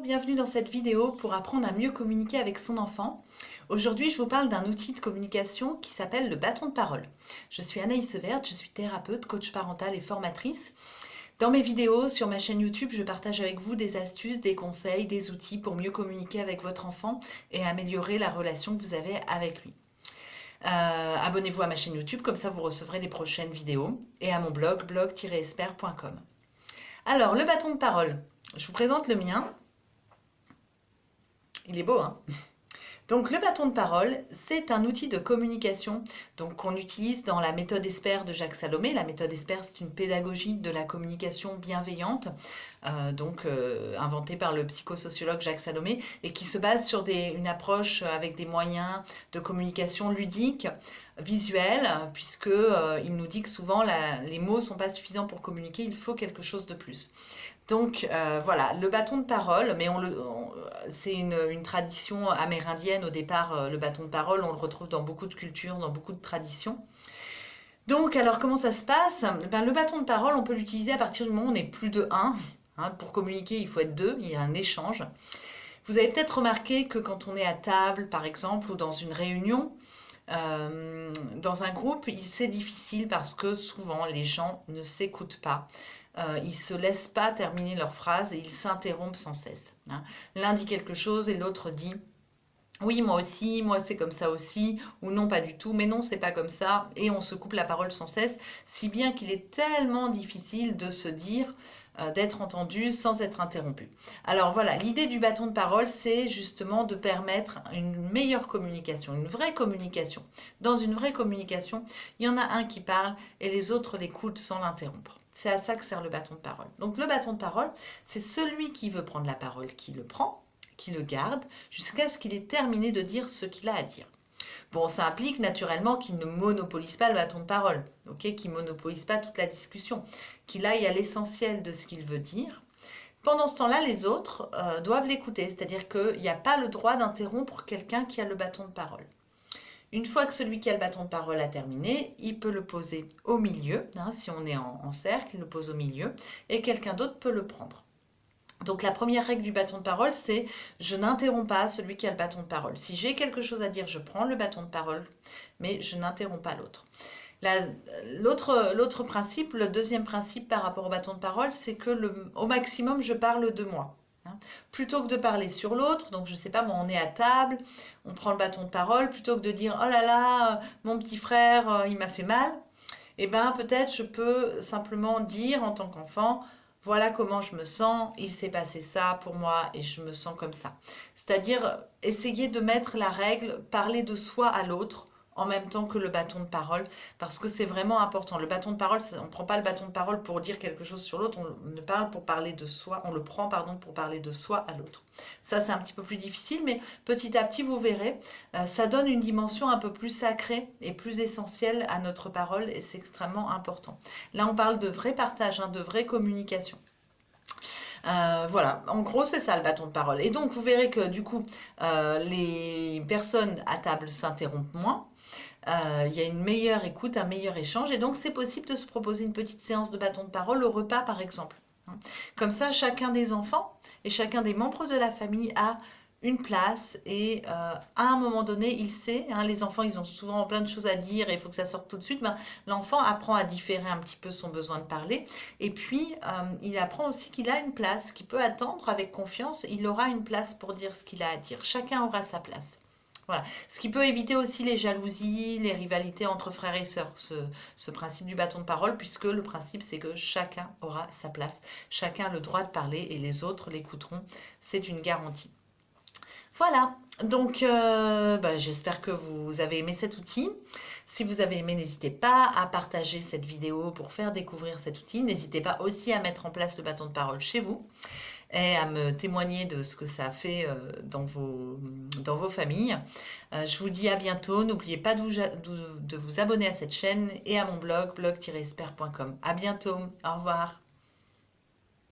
Bienvenue dans cette vidéo pour apprendre à mieux communiquer avec son enfant. Aujourd'hui, je vous parle d'un outil de communication qui s'appelle le bâton de parole. Je suis Anaïs Severt, je suis thérapeute, coach parental et formatrice. Dans mes vidéos sur ma chaîne YouTube, je partage avec vous des astuces, des conseils, des outils pour mieux communiquer avec votre enfant et améliorer la relation que vous avez avec lui. Abonnez-vous à ma chaîne YouTube, comme ça vous recevrez les prochaines vidéos, et à mon blog, blog-esper.com. Alors, le bâton de parole, je vous présente le mien. Il est beau, hein? Donc, le bâton de parole, c'est un outil de communication qu'on utilise dans la méthode ESPER de Jacques Salomé. La méthode ESPER, c'est une pédagogie de la communication bienveillante, inventée par le psychosociologue Jacques Salomé, et qui se base sur une approche avec des moyens de communication ludiques, visuels, puisque il nous dit que souvent les mots ne sont pas suffisants pour communiquer, il faut quelque chose de plus. Donc voilà, le bâton de parole, mais c'est une tradition amérindienne au départ, le bâton de parole, on le retrouve dans beaucoup de cultures, dans beaucoup de traditions. Donc alors comment ça se passe? Le bâton de parole, on peut l'utiliser à partir du moment où on est plus de 1. Pour communiquer, il faut être 2, il y a un échange. Vous avez peut-être remarqué que quand on est à table, par exemple, ou dans une réunion, dans un groupe, c'est difficile parce que souvent les gens ne s'écoutent pas. Ils ne se laissent pas terminer leur phrase et ils s'interrompent sans cesse. L'un dit quelque chose et l'autre dit oui, moi aussi, moi c'est comme ça aussi, ou non, pas du tout, mais non, c'est pas comme ça, et on se coupe la parole sans cesse, si bien qu'il est tellement difficile de se dire, d'être entendu sans être interrompu. Alors voilà, l'idée du bâton de parole, c'est justement de permettre une meilleure communication, une vraie communication. Dans une vraie communication, il y en a un qui parle et les autres l'écoutent sans l'interrompre. C'est à ça que sert le bâton de parole. Donc le bâton de parole, c'est celui qui veut prendre la parole qui le prend, qui le garde, jusqu'à ce qu'il ait terminé de dire ce qu'il a à dire. Bon, ça implique naturellement qu'il ne monopolise pas le bâton de parole, qu'il ne monopolise pas toute la discussion, qu'il aille à l'essentiel de ce qu'il veut dire. Pendant ce temps-là, les autres doivent l'écouter, c'est-à-dire qu'il n'y a pas le droit d'interrompre quelqu'un qui a le bâton de parole. Une fois que celui qui a le bâton de parole a terminé, il peut le poser au milieu, si on est en cercle, il le pose au milieu, et quelqu'un d'autre peut le prendre. Donc la première règle du bâton de parole, c'est je n'interromps pas celui qui a le bâton de parole. Si j'ai quelque chose à dire, je prends le bâton de parole, mais je n'interromps pas l'autre. L'autre principe, le deuxième principe par rapport au bâton de parole, c'est que au maximum, je parle de moi. Plutôt que de parler sur l'autre, donc je ne sais pas, moi on est à table, on prend le bâton de parole, plutôt que de dire oh là là, mon petit frère, il m'a fait mal, eh bien peut-être je peux simplement dire en tant qu'enfant, voilà comment je me sens, il s'est passé ça pour moi et je me sens comme ça. C'est-à-dire essayer de mettre la règle, parler de soi à l'autre en même temps que le bâton de parole, parce que c'est vraiment important. Le bâton de parole, on ne prend pas le bâton de parole pour dire quelque chose sur l'autre, on le parle pour parler de soi, on le prend pour parler de soi à l'autre. Ça, c'est un petit peu plus difficile, mais petit à petit, vous verrez, ça donne une dimension un peu plus sacrée et plus essentielle à notre parole, et c'est extrêmement important. Là, on parle de vrai partage, de vraie communication. Voilà, en gros c'est ça le bâton de parole. Et donc vous verrez que du coup les personnes à table s'interrompent moins. Il y a une meilleure écoute, un meilleur échange, et donc c'est possible de se proposer une petite séance de bâton de parole au repas par exemple. Comme ça, chacun des enfants et chacun des membres de la famille a une place et à un moment donné, il sait, les enfants ils ont souvent plein de choses à dire et il faut que ça sorte tout de suite, l'enfant apprend à différer un petit peu son besoin de parler et puis il apprend aussi qu'il a une place, qu'il peut attendre avec confiance, il aura une place pour dire ce qu'il a à dire, chacun aura sa place. Voilà. Ce qui peut éviter aussi les jalousies, les rivalités entre frères et sœurs, ce principe du bâton de parole, puisque le principe c'est que chacun aura sa place, chacun a le droit de parler et les autres l'écouteront, c'est une garantie. Voilà, donc j'espère que vous avez aimé cet outil. Si vous avez aimé, n'hésitez pas à partager cette vidéo pour faire découvrir cet outil. N'hésitez pas aussi à mettre en place le bâton de parole chez vous et à me témoigner de ce que ça a fait dans vos familles. Je vous dis à bientôt. N'oubliez pas de vous abonner à cette chaîne et à mon blog, blog-esper.com. À bientôt. Au revoir.